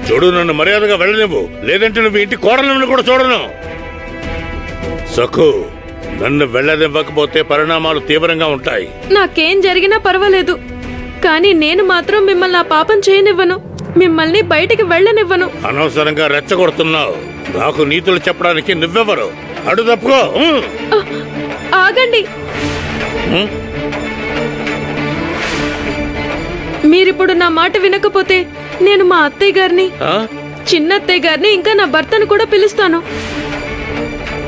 చూడు, నన్ను మర్యాదగా వెళ్ళనివ్వు, లేదంటే నువ్వు ఇంటి కోడలను కూడా చూడను. సఖు, నన్ను వెళ్ళనివ్వకపోతే పరిణామాలు తీవ్రంగా ఉంటాయి. నాకేం జరిగినా పర్వాలేదు, కానీ నేను మాత్రం మిమ్మల్ని ఆ పాపం చేయనివ్వను. మిమ్మల్ని బయటికి వెళ్ళనివ్వను. అనవసరంగా రెచ్చగొడుతున్నావు. నాకు నీతులు చెప్పడానికి నువ్వెవరు? అడు తప్పుకో. ఆగండి. మీరిప్పుడు నా మాట వినకపోతే నేను మా అత్తయ్య గారిని, చిన్న అత్తయ్య గారిని, ఇంకా నా భర్తను కూడా పిలుస్తాను.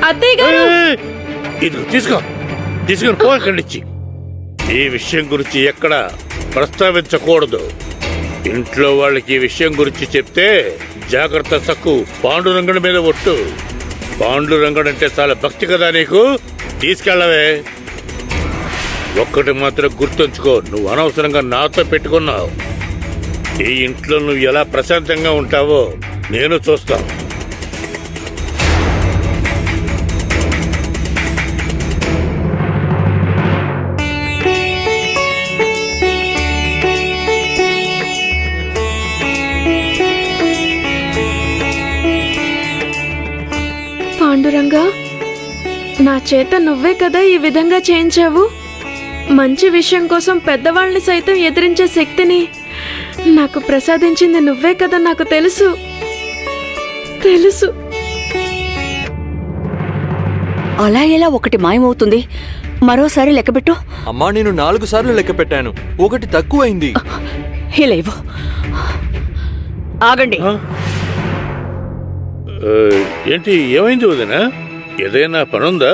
అత్తయ్య గారు, ఇది తీసుకుని పోకండిచ్చి. ఈ విషయం గురించి ఎక్కడ ప్రస్తావించకూడదు. ఇంట్లో వాళ్ళకి ఈ విషయం గురించి చెప్తే జాగ్రత్త. సక్కు, పాండురంగడి మీద ఒట్టు. పాండురంగడు అంటే చాలా భక్తి కదా నీకు. తీసుకెళ్ళవే. ఒక్కటి మాత్రం గుర్తుంచుకో, నువ్వు అనవసరంగా నాతో పెట్టుకున్నావు. ఈ ఇంట్లో నువ్వు ఎలా ప్రశాంతంగా ఉంటావో నేను చూస్తాను. పాండురంగా, నా చేత నువ్వే కదా ఈ విధంగా చేయించావు. మంచి విషయం కోసం పెద్దవాళ్ళని సైతం ఎదిరించే శక్తిని నాకు ప్రసాదించింది నువ్వే కదా. నాకు తెలుసు. అలా ఎలా ఒకటి మాయమవుతుంది? మరోసారి లెక్కబెట్టు. అమ్మా, నేను 4 సార్లు లెక్క పెట్టాను, ఒకటి తక్కువైంది. ఇలా ఇవ్వు. ఆగండి. ఏంటి, ఏమైంది వదినా? ఏదైనా పనుందా?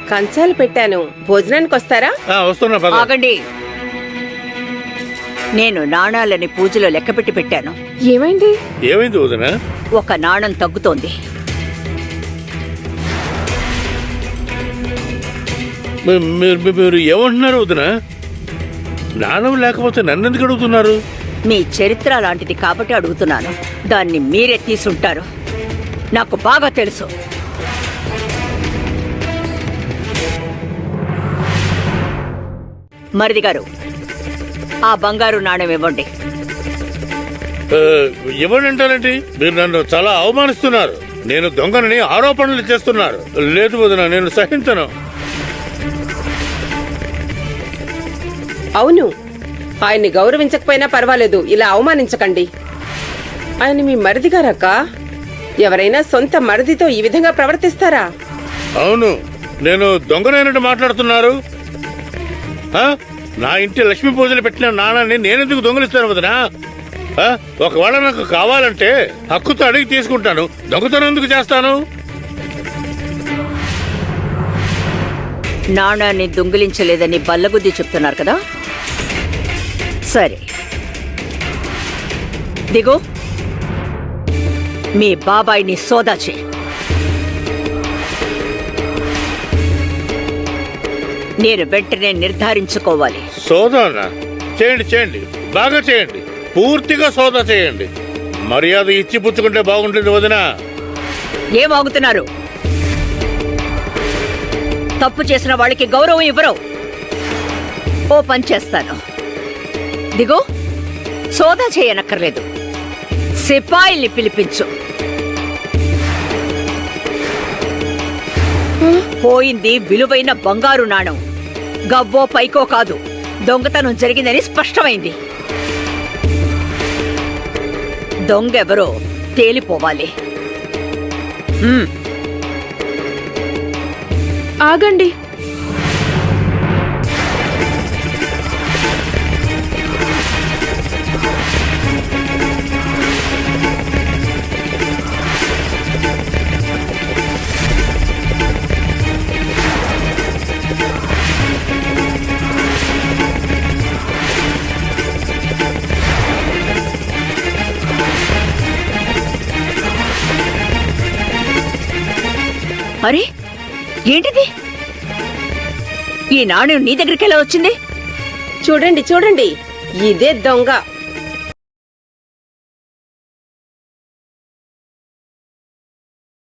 కంచాలు పెట్టాను, భోజనానికి వస్తారా? వస్తున్నా. ఆగండి. నేను నాణాలని పూజలో లెక్కపెట్టి పెట్టాను. ఏమైంది వదినా? ఒక నాణం తగ్గుతోంది. మీరు ఏమంటున్నారు వదినా? నాణం లేకపోతే నన్నెందుకు అడుగుతున్నారు? మీ చరిత్ర లాంటిది కాబట్టి అడుగుతున్నాను. దాన్ని మీరే తీసుంటారు, నాకు బాగా తెలుసు. మరిది గారు, ఆ బంగారు నాణెం ఇవ్వండి. ఇవ్వండి అంటారండి? మీరు నన్ను చాలా అవమానిస్తున్నారు. నేను దొంగనని ఆరోపణలు చేస్తున్నారు. లేదు వదినా, నేను సహించను. అవును, ఆయన్ని గౌరవించకపోయినా పర్వాలేదు, ఇలా అవమానించకండి. ఆయన మీ మరిదిగారక్క. ఎవరైనా సొంత మరిదితో ఈ విధంగా ప్రవర్తిస్తారా? అవును, నేను దొంగనైనట్టు మాట్లాడుతున్నారు. నా ఇంటి లక్ష్మీ పూజలు పెట్టిన నాణాన్ని నేనెందుకు దొంగలిస్తాను వదినా? ఒకవేళ నాకు కావాలంటే హక్కుతో అడిగి తీసుకుంటాను. దొంగతనం ఎందుకు చేస్తాను? నాణాన్ని దొంగిలించలేదని బల్లగుద్ది చెప్తున్నారు కదా. సరే, దిగు. మీ బాబాయిని సోదా చేయి. నేను వెంటనే నిర్ధారించుకోవాలి. సోదానా? చేయండి, బాగా చేయండి, పూర్తిగా సోదా చేయండి. మర్యాద ఇచ్చి పుచ్చుకుంటే బాగుంటుంది వదినా. ఏమాగుతున్నారు? తప్పు చేసిన వాళ్ళకి గౌరవం ఇవ్వరు. ఓ పని చేస్తాను, దిగు. సోదా చేయనక్కర్లేదు, సిపాయిల్ని పిలిపించు. పోయింది విలువైన బంగారు నాణం, గవ్వో పైకో కాదు. దొంగతనం జరిగిందని స్పష్టమైంది. దొంగెవరో తేలిపోవాలి. ఆగండి. అరే, ఏంటిది? ఈ నాణ్యం నీ దగ్గరికి ఎలా వచ్చింది? చూడండి, ఇదే దొంగ.